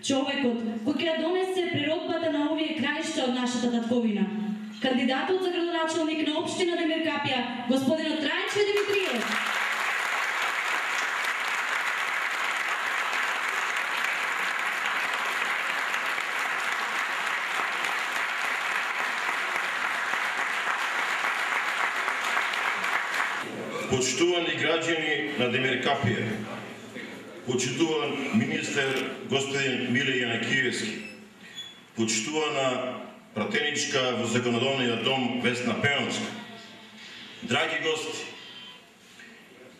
човекот кој ќе донесе природбата на овие краишта од нашата татковина. Кандидатот за градоначалник на општина Демиркапија, господинот Трајче Димитриев. Почитувани граѓани на Демиркапија, почитуван министер господин Миле Јанакиевски, почитувана пратеничка во Законодавниот дом Весна Пеонска, драги гости,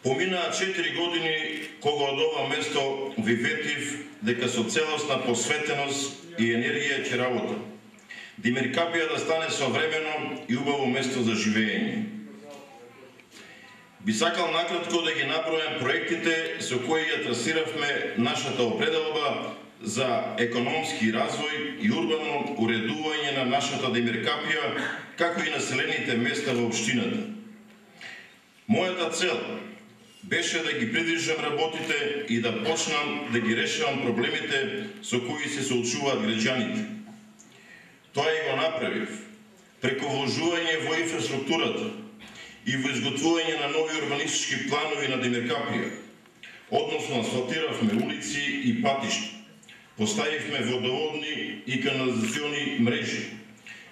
поминаа 4 години кога од ова место ви ветив дека со целосна посветеност и енергија ќе работам. Демиркапија да стане современо и убаво место за живење. Би сакал накратко да ги набројам проектите со кои ја трасиравме нашата определба за економски развој и урбано уредување на нашата Демиркапија, како и населените места во општината. Мојата цел беше да ги придвижам работите и да почнам да ги решавам проблемите со кои се соочуваат граѓаните. Тоа и го направив преку вложување во инфраструктурата и во изготвување на нови урбанистички планови на Демиркапија, односно асфалтиравме улици и патишта, поставивме водоводни и канализациони мрежи,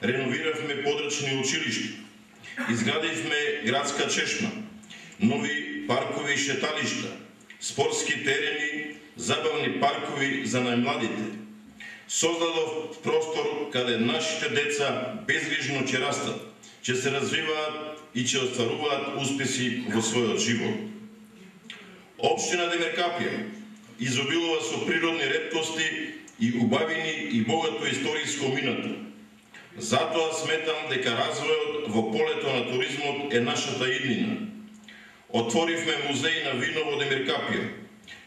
реновиравме подрачни училишта, изградивме градска чешма, нови паркови и шеталишта, спортски терени, забавни паркови за најмладите. Создадов простор каде нашите деца безгрижно ќе растат, ќе се развиваат и ќе остваруваат успеси во својот живот. Општина Демиркапија изобилува со природни реткости и убавини и богато историско минато. Затоа сметам дека развојот во полето на туризмот е нашата иднина. Отворивме музеј на вино во Демиркапија,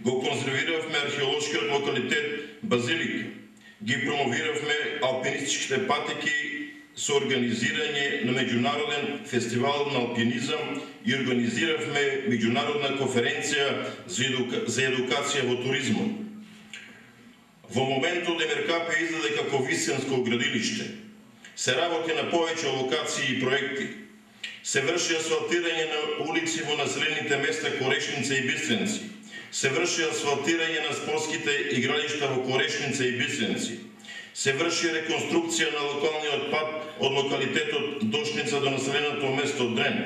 го конзервиравме археолошкиот локалитет Базилика, ги промовиравме алпинистичките патеки со организирање на меѓународен фестивал на алпинизам и организиравме меѓународна конференција за едукација во туризмот. Во моментот Демиркапија изгледа како висенско градилиште. Се работи на повеќе локации и проекти. Се врши асфалтирање на улици во населените места Корешница и Бистренци. Се врши асфалтирање на спортските игралишта во Корешница и Бистренци. Се врши реконструкција на локалниот пат од локалитетот Дошница до населеното место Дрен.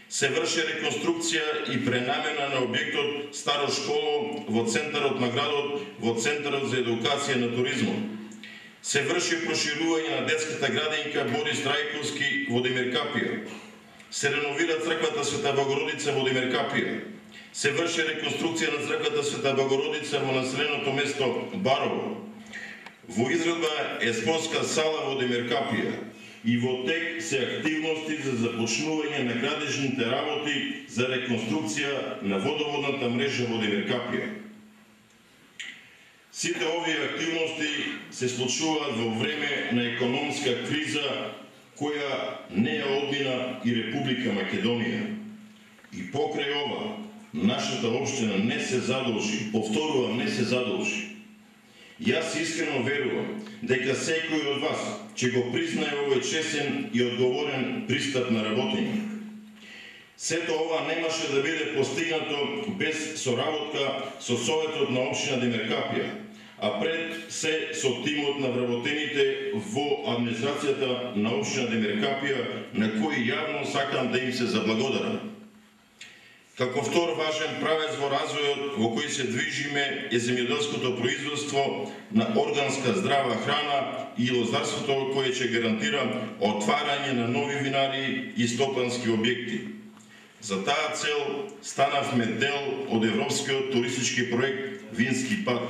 Се врши реконструкција и пренамена на објектот Старо школо во центарот на градот, во Центарот за едукација на туризмот. Се врши проширување на детската градинка Борис Трајковски во Демиркапија. Се реновира црквата Света Богородица во Демиркапија. Се врши реконструкција на црквата Света Богородица во населеното место Барово. Во изградба е спортска сала во Демиркапија и во тек се активности за започнување на градежните работи за реконструкција на водоводната мрежа во Демиркапија. Сите овие активности се случуваат во време на економска криза која не ја одмина и Република Македонија. И покрај ова, нашата општина не се задолжи, повторувам, не се задолжи. Јас искрено верувам дека секој од вас ќе го признае овој честен и одговорен пристап на работење. Сето ова немаше да биде постигнато без соработка со Советот на општина Демиркапија, а пред се со тимот на вработените во администрацијата на општина Демиркапија, на кои јавно сакам да им се заблагодарам. Како втор важен правец во развојот во кој се движиме е земјоделското производство на органска здрава храна и лозарството кое ќе гарантира отварање на нови винари и стопански објекти. За таа цел станавме дел од европскиот туристички проект Вински пат.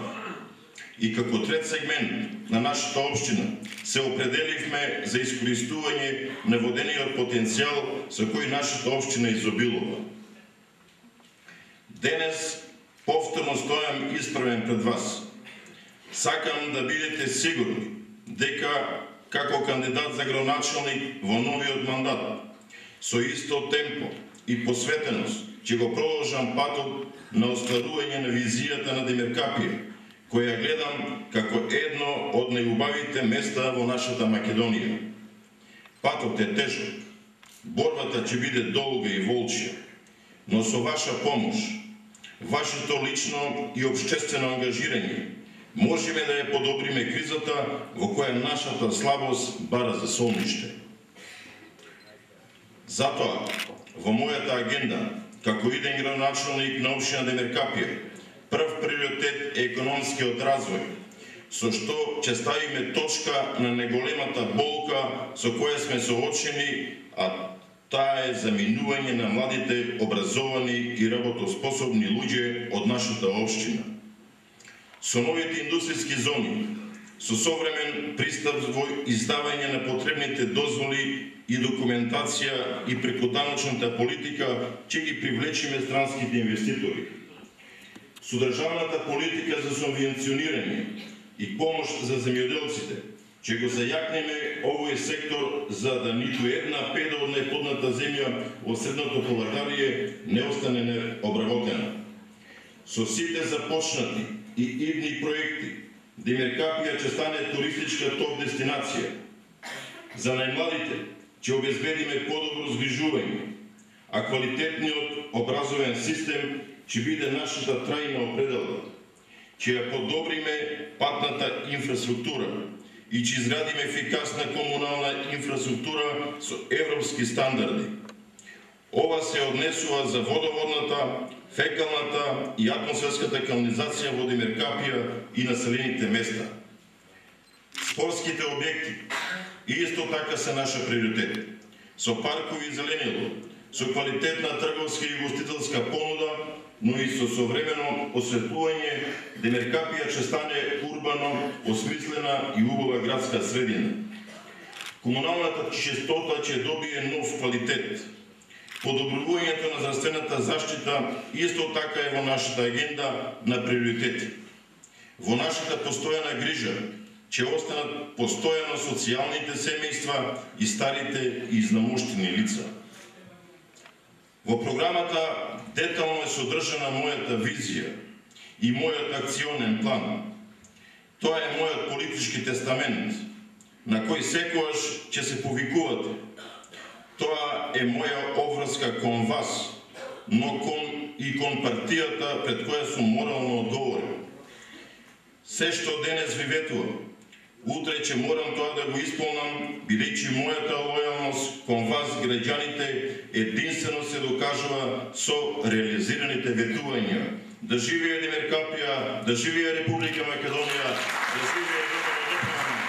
И како трет сегмент на нашата општина се определивме за искористување на водениот потенцијал со кој нашата општина изобилува. Денес повторно стојам исправен пред вас. Сакам да бидете сигурни дека како кандидат за градоначалник во новиот мандат со исто темпо и посветеност ќе го продолжам патот на остварување на визијата на Демиркапија, која гледам како едно од најубавите места во нашата Македонија. Патот е тежок, борбата ќе биде долга и волчја, но со ваша помош, вашето лично и општествено ангажирање, можеме да ја подобриме кризата во која нашата слабост бара за солниште. Затоа, во мојата агенда, како иден градоначалник на општина Демеркапија, прв приоритет е економскиот развој, со што ќе ставиме точка на неголемата болка со која сме соочени, а таа е заминување на младите, образовани и работоспособни луѓе од нашата општина. Со новите индустријски зони, со современ пристап во издавање на потребните дозволи и документација и преку даночната политика ќе ги привлечиме странските инвеститори. Со државната политика за субвенционирање и помош за земјоделците ќе го зајакнеме овој сектор за да ниту една педа од неплодната земја во средното Полакарие не остане необработена. Со сите започнати и идни проекти, Демеркапија ќе стане туристичка топ дестинација. За најмладите ќе обезбедиме подобро згрижување, а квалитетниот образовен систем ќе биде нашата трајна определба. Ќе ја подобриме патната инфраструктура и ќе изградиме ефикасна комунална инфраструктура со европски стандарди. Ова се однесува за водоводната, фекалната и атмосферската канализација во Демеркапија и населените места. Спортските објекти исто така се наша приоритет. Со паркови и зеленило, со квалитетна трговска и гостителска понуда, но и со современо осветлување, Демеркапија ќе стане урбано, осмислена и убава градска средина. Комуналната чистота ќе добие нов квалитет. Подобрувањето на здравствената заштита исто така е во нашата агенда на приоритети. Во нашата постојана грижа ќе останат постојано социјалните семејства и старите и изнамоштени лица. Во програмата детално е содржана мојата визија и мојот акционен план. Тоа е мојот политички тестамент, на кој секогаш ќе се повикувате. Тоа е моја обврска кон вас, но кон партијата пред која сум морално одговорен. Се што денес ви ветувам, утре ќе морам тоа да го исполнам, бидејќи мојата лојалност кон вас, граѓаните, единствено се докажува со реализираните ветувања. Да живее Демеркапија, да живее Република Македонија, да живее